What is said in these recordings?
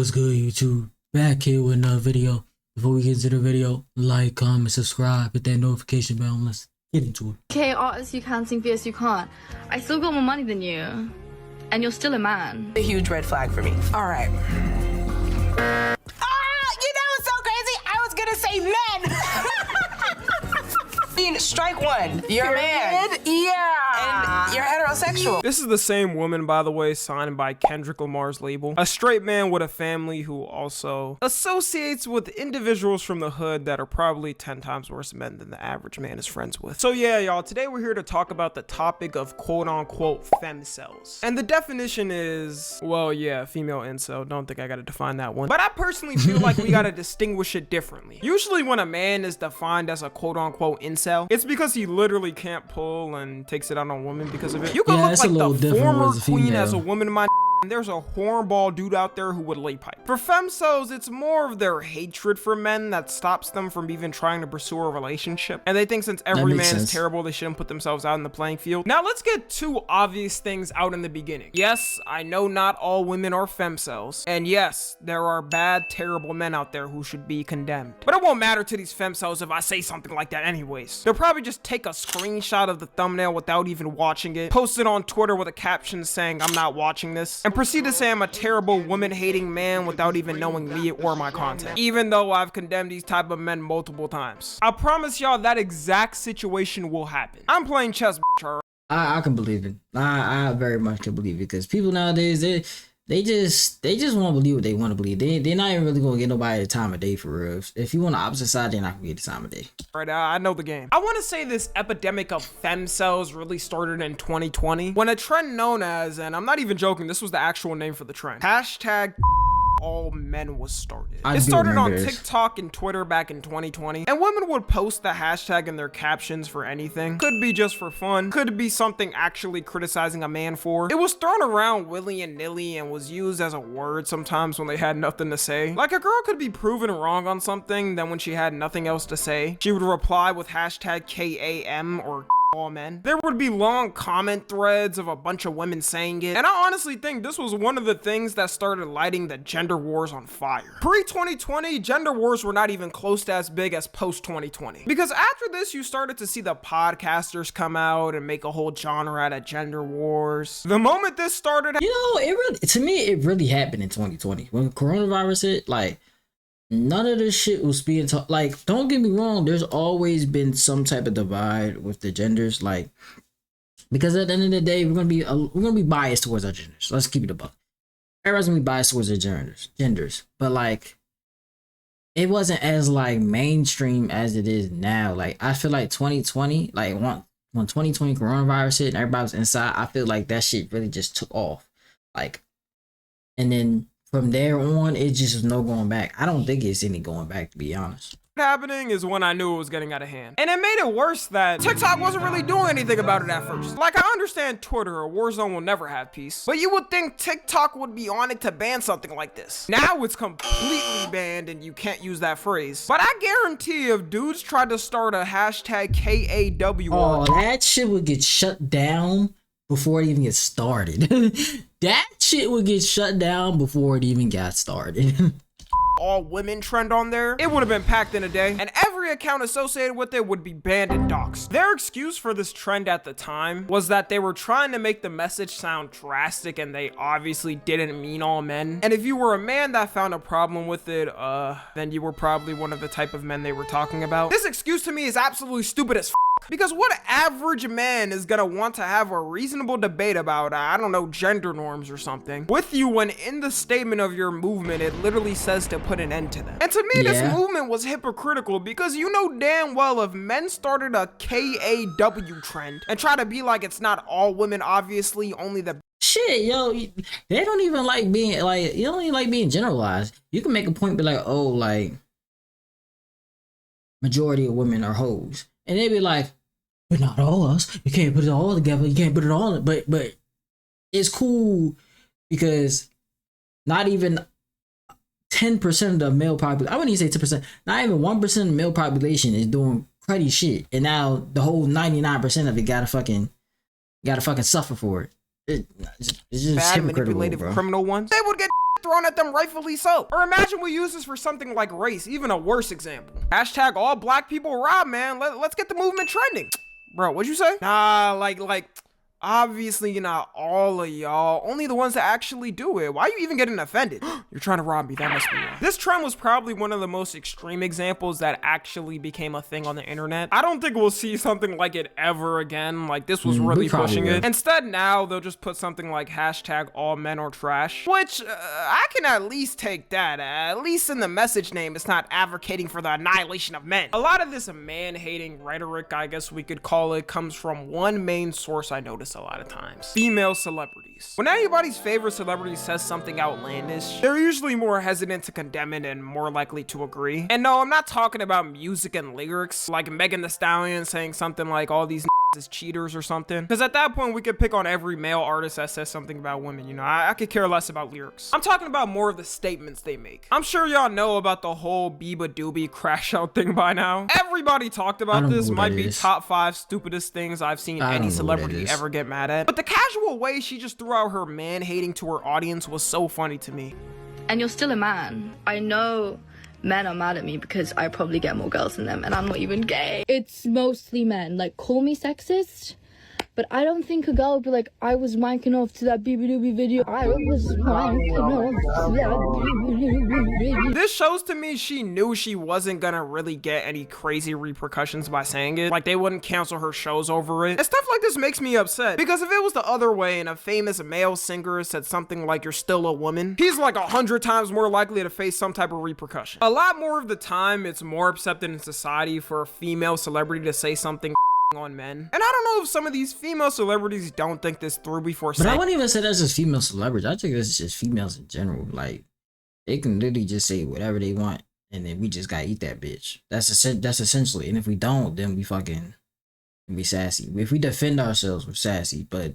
What's good, YouTube? Back here with another video. Before we get into the video, like, comment, subscribe, hit that notification bell, and let's get into it. Okay, artists you can, sing fierce you can't. I still got more money than you, and you're still a man. A huge red flag for me. All right. It's so crazy. I was gonna say men. Strike one. You're a man. Yeah. And you're heterosexual. This is the same woman, by the way, signed by Kendrick Lamar's label. A straight man with a family who also associates with individuals from the hood that are probably 10 times worse men than the average man is friends with. So yeah, y'all, today we're here to talk about the topic of quote-unquote femcels. And the definition is, well, yeah, female incel. Don't think I gotta define that one. But I personally feel like we gotta distinguish it differently. Usually when a man is defined as a quote-unquote incel, it's because he literally can't pull and takes it out on women because of it. You can look like the former queen as a woman, my and there's a hornball dude out there who would lay pipe. For femcels, it's more of their hatred for men that stops them from even trying to pursue a relationship. And they think since every man is terrible, they shouldn't put themselves out in the playing field. Now let's get two obvious things out in the beginning. Yes, I know not all women are femcels. And yes, there are bad, terrible men out there who should be condemned. But it won't matter to these femcels if I say something like that anyways. They'll probably just take a screenshot of the thumbnail without even watching it, post it on Twitter with a caption saying, "I'm not watching this," and proceed to say I'm a terrible woman-hating man without even knowing me or my content, even though I've condemned these type of men multiple times. I promise y'all that exact situation will happen. I'm playing chess, bitch. I can believe it. I very much can believe it, because people nowadays, they just want to believe what they want to believe. They're not even really gonna get nobody the time of day for real. If you on the opposite side, they're not gonna get the time of day. Right, I know the game. I want to say this epidemic of femcels really started in 2020 when a trend known as, and I'm not even joking, this was the actual name for the trend, hashtag all men was started. It started on TikTok and Twitter back in 2020, and women would post the hashtag in their captions for anything. Could be just for fun, could be something actually criticizing a man for. It was thrown around willy and nilly and was used as a word sometimes when they had nothing to say. Like a girl could be proven wrong on something, then when she had nothing else to say, she would reply with hashtag KAM or all men. There would be long comment threads of a bunch of women saying it, and I honestly think this was one of the things that started lighting the gender wars on fire. Pre-2020, gender wars were not even close to as big as post-2020, because after this you started to see the podcasters come out and make a whole genre out of gender wars. The moment this started, to me it really happened in 2020 when coronavirus hit. Like, none of this shit was being taught. Like, don't get me wrong, there's always been some type of divide with the genders, like, because at the end of the day, we're gonna be biased towards our genders. Let's keep it a buck. Everybody's gonna be biased towards their genders, but like, it wasn't as like mainstream as it is now. Like, I feel like 2020, like when 2020 coronavirus hit and everybody was inside, I feel like that shit really just took off. Like, and then from there on, it just was no going back. I don't think it's any going back, to be honest. Happening is when I knew it was getting out of hand. And it made it worse that TikTok wasn't really doing anything about it at first. Like, I understand Twitter or Warzone will never have peace, but you would think TikTok would be on it to ban something like this. Now it's completely banned and you can't use that phrase. But I guarantee if dudes tried to start a hashtag KAW, that shit would get shut down before it even gets started. That shit would get shut down before it even got started. all women trend on there, it would have been packed in a day, and every account associated with it would be banned and doxxed. Their excuse for this trend at the time was that they were trying to make the message sound drastic and they obviously didn't mean all men. And if you were a man that found a problem with it, then you were probably one of the type of men they were talking about. This excuse to me is absolutely stupid as f. Because what average man is gonna want to have a reasonable debate about, I don't know, gender norms or something with you when in the statement of your movement, it literally says to put an end to them. And to me, this movement was hypocritical because you know damn well if men started a KAW trend and try to be like it's not all women, obviously, only the shit, yo, they don't even like being, like, you don't even like being generalized. You can make a point, be like, oh, like, majority of women are hoes. And they be like, but not all us. You can't put it all together. You can't put it all in. But it's cool because not even 10% of the male population, I wouldn't even say 10%, not even 1% of the male population is doing cruddy shit. And now the whole 99% of it gotta fucking suffer for it. It's just bad, hypocritical, manipulative, bro. criminal ones. They would get thrown at them, rightfully so. Or imagine we use this for something like race, even a worse example. Hashtag all black people rob, man. Let's get the movement trending. Bro, what'd you say? Nah, like, obviously not all of y'all, only the ones that actually do it. Why are you even getting offended? You're trying to rob me, that must be why. This trend was probably one of the most extreme examples that actually became a thing on the internet. I don't think we'll see something like it ever again. Like, this was really pushing it. Instead, now they'll just put something like hashtag all men are trash, which I can at least take that. At least in the message name, it's not advocating for the annihilation of men. A lot of this man-hating rhetoric, I guess we could call it, comes from one main source I noticed a lot of times: female celebrities. When anybody's favorite celebrity says something outlandish, they're usually more hesitant to condemn it and more likely to agree. And no, I'm not talking about music and lyrics, like Megan Thee Stallion saying something like all these is cheaters or something, because at that point we could pick on every male artist that says something about women. You know, I could care less about lyrics. I'm talking about more of the statements they make. I'm sure y'all know about the whole Biba Doobie crash out thing by now. Everybody talked about this. Might be top 5 stupidest things I've seen any celebrity ever get mad at. But the casual way she just threw out her man-hating to her audience was so funny to me. And you're still a man. I know men are mad at me because I probably get more girls than them and I'm not even gay. It's mostly men. Like, call me sexist, but I don't think a girl would be like, I was wanking off to that Biba Doobie video. I was wanking off to that Biba Doobie video. This shows to me she knew she wasn't gonna really get any crazy repercussions by saying it. Like, they wouldn't cancel her shows over it. And stuff like this makes me upset, because if it was the other way and a famous male singer said something like you're still a woman, he's like 100 times more likely to face some type of repercussion. A lot more of the time, it's more accepted in society for a female celebrity to say something on men. And I don't know if some of these female celebrities don't think this through before saying. But I wouldn't even say that's just female celebrities. I think that's just females in general. Like, they can literally just say whatever they want, and then we just gotta eat that bitch. That's essentially. And if we don't, then we fucking be sassy. If we defend ourselves, we're sassy. But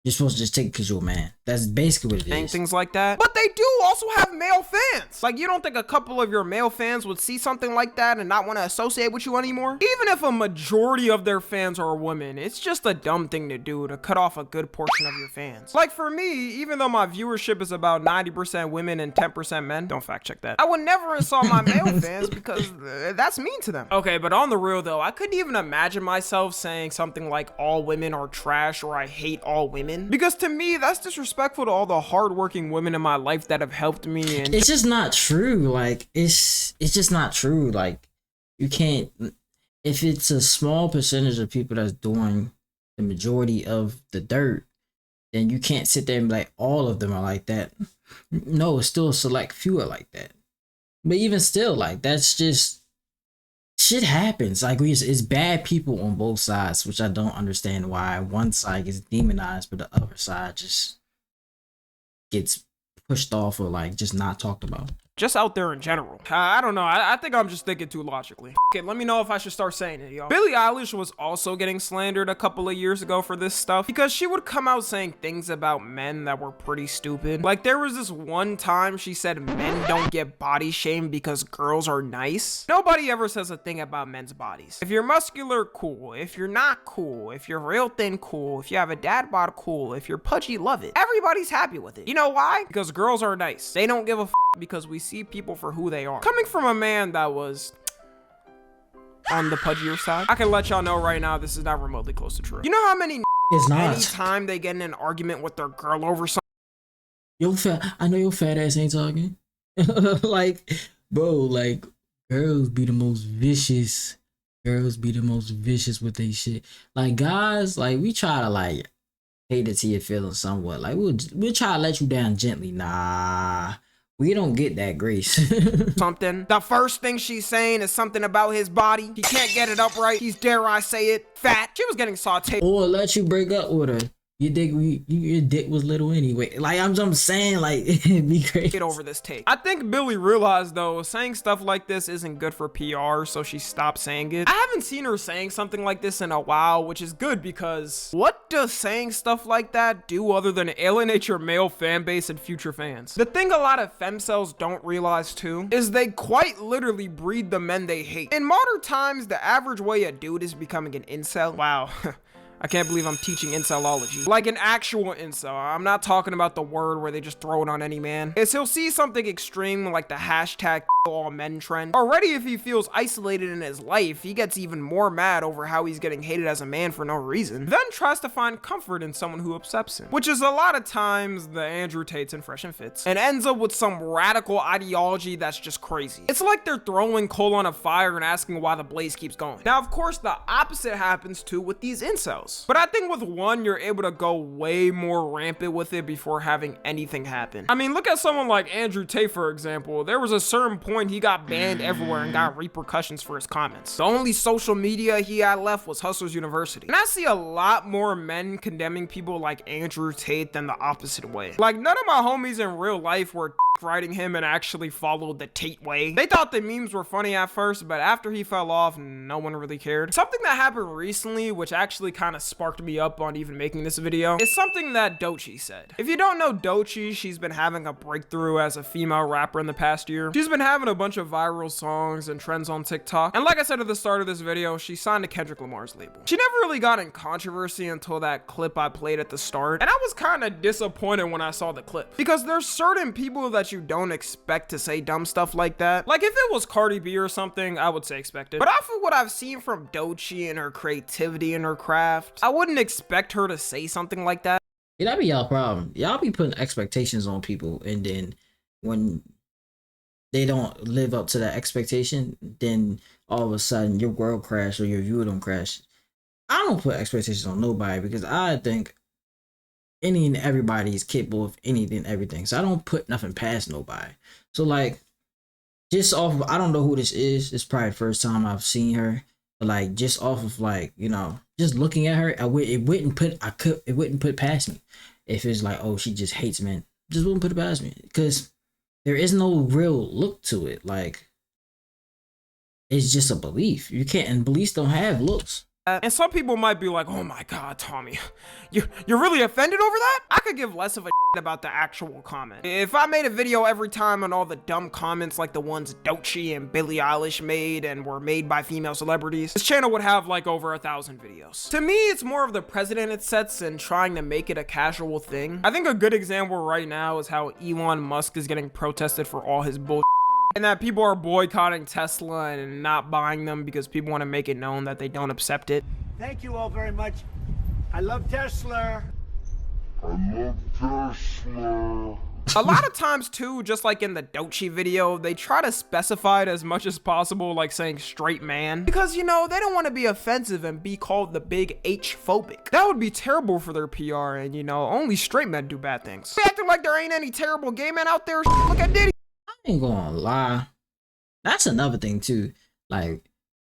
you're supposed to just take it because you're a man. That's basically what it is. Things like that. But they do also have male fans. Like, you don't think a couple of your male fans would see something like that and not want to associate with you anymore? Even if a majority of their fans are women, it's just a dumb thing to do to cut off a good portion of your fans. Like, for me, even though my viewership is about 90% women and 10% men, don't fact check that, I would never insult my male fans because that's mean to them. Okay, but on the real though, I couldn't even imagine myself saying something like all women are trash or I hate all women. Because to me, that's disrespectful to all the hardworking women in my life that have helped me. And it's just not true. Like, it's just not true. Like, you can't, if it's a small percentage of people that's doing the majority of the dirt, then you can't sit there and be like, all of them are like that. No, it's still a select few are like that. But even still, like, that's just, shit happens. Like, it's bad people on both sides, which I don't understand why one side gets demonized, but the other side just gets pushed off or like just not talked about. Just out there in general. I don't know. I think I'm just thinking too logically. Okay, let me know if I should start saying it, y'all. Billie Eilish was also getting slandered a couple of years ago for this stuff because she would come out saying things about men that were pretty stupid. Like, there was this one time she said men don't get body shamed because girls are nice. Nobody ever says a thing about men's bodies. If you're muscular, cool. If you're not, cool. If you're real thin, cool. If you have a dad bod, cool. If you're pudgy, love it. Everybody's happy with it. You know why? Because girls are nice. They don't give a because we see people for who they are. Coming from a man that was on the pudgier side, I can let y'all know right now this is not remotely close to true. You know how many it's not. Anytime they get in an argument with their girl over something, yo fat, I know your fat ass ain't talking. Like, bro, like, girls be the most vicious. Girls be the most vicious with they shit. Like, guys, like, we try to like cater to your feelings somewhat. Like, we'll try to let you down gently. Nah, we don't get that grace. something. The first thing she's saying is something about his body. He can't get it upright. He's, dare I say it, fat. She was getting sauteed. Or let you break up with her. Your dick was little anyway. Like, I'm saying, like, it'd be great. Get over this take. I think Billie realized though, saying stuff like this isn't good for PR, so she stopped saying it. I haven't seen her saying something like this in a while, which is good because what does saying stuff like that do other than alienate your male fan base and future fans? The thing a lot of femcels don't realize too is they quite literally breed the men they hate. In modern times, the average way a dude is becoming an incel, wow. I can't believe I'm teaching incelology. Like an actual incel. I'm not talking about the word where they just throw it on any man. Is he'll see something extreme like the hashtag all men trend. Already, if he feels isolated in his life, he gets even more mad over how he's getting hated as a man for no reason. Then tries to find comfort in someone who accepts him, which is a lot of times the Andrew Tates and Fresh and Fits, and ends up with some radical ideology that's just crazy. It's like they're throwing coal on a fire and asking why the blaze keeps going. Now, of course, the opposite happens too with these incels. But I think with one, you're able to go way more rampant with it before having anything happen. I mean, look at someone like Andrew Tate, for example. There was a certain point he got banned everywhere and got repercussions for his comments. The only social media he had left was Hustlers University. And I see a lot more men condemning people like Andrew Tate than the opposite way. Like, none of my homies in real life were writing him and actually followed the Tate way. They thought the memes were funny at first, but after he fell off, no one really cared. Something that happened recently, which actually kind of sparked me up on even making this video, is something that Doechii said. If you don't know Doechii, she's been having a breakthrough as a female rapper in the past year. She's been having a bunch of viral songs and trends on TikTok. And like I said at the start of this video, she signed to Kendrick Lamar's label. She never really got in controversy until that clip I played at the start. And I was kind of disappointed when I saw the clip, because there's certain people that you don't expect to say dumb stuff like that. Like if it was Cardi B or something, I would say expect it. But off of what I've seen from Doechii and her creativity and her craft, I wouldn't expect her to say something like that. Yeah, that be y'all problem. Y'all be putting expectations on people, and then when they don't live up to that expectation, then all of a sudden your world crash or your view don't crash. I don't put expectations on nobody because I think any and everybody is capable of anything and everything. So I don't put nothing past nobody. So like, just off of, I don't know who this is. It's probably the first time I've seen her. But like, just off of like, you know, just looking at her, it wouldn't put past me. If it's like, oh, she just hates men, just wouldn't put it past me, because there is no real look to it. Like, it's just a belief. You can't, and beliefs don't have looks. And some people might be like, oh my God, Tommy, you're really offended over that? I could give less of a shit about the actual comment. If I made a video every time on all the dumb comments like the ones Doechii and Billie Eilish made and were made by female celebrities, this channel would have like over 1,000 videos. To me, it's more of the precedent it sets and trying to make it a casual thing. I think a good example right now is how Elon Musk is getting protested for all his bullshit, and that people are boycotting Tesla and not buying them because people want to make it known that they don't accept it. Thank you all very much. I love Tesla. I love Tesla. A lot of times too, just like in the Doechii video, they try to specify it as much as possible, like saying straight man, because, you know, they don't want to be offensive and be called the big H phobic. That would be terrible for their PR, and, you know, only straight men do bad things. They acting like there ain't any terrible gay men out there. Look at Diddy. I ain't gonna lie. That's another thing too. Like,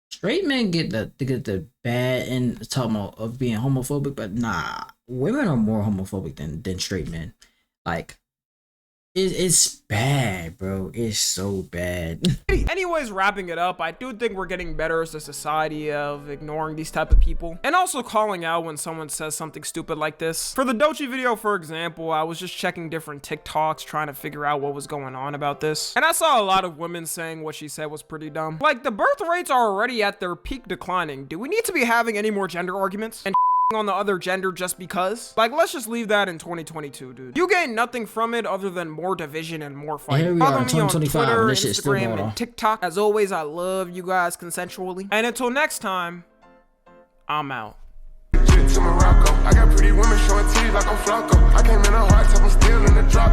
straight men get the bad end talking about of being homophobic, but nah, women are more homophobic than straight men. Like, it's bad, bro. It's so bad. Anyways, wrapping it up, I do think we're getting better as a society of ignoring these type of people and also calling out when someone says something stupid like this. For the Doechii video, for example, I was just checking different TikToks trying to figure out what was going on about this, and I saw a lot of women saying what she said was pretty dumb. Like, the birth rates are already at their peak declining. Do we need to be having any more gender arguments and on the other gender just because? Like, let's just leave that in 2022, dude. You gain nothing from it other than more division and more fighting. Here we are, Follow me on 2025, Twitter, and this shit's still Instagram, going and on. TikTok. As always, I love you guys consensually. And until next time, I'm out. To Morocco, I got pretty women showing titties like I'm Flocko. I came in a hard time.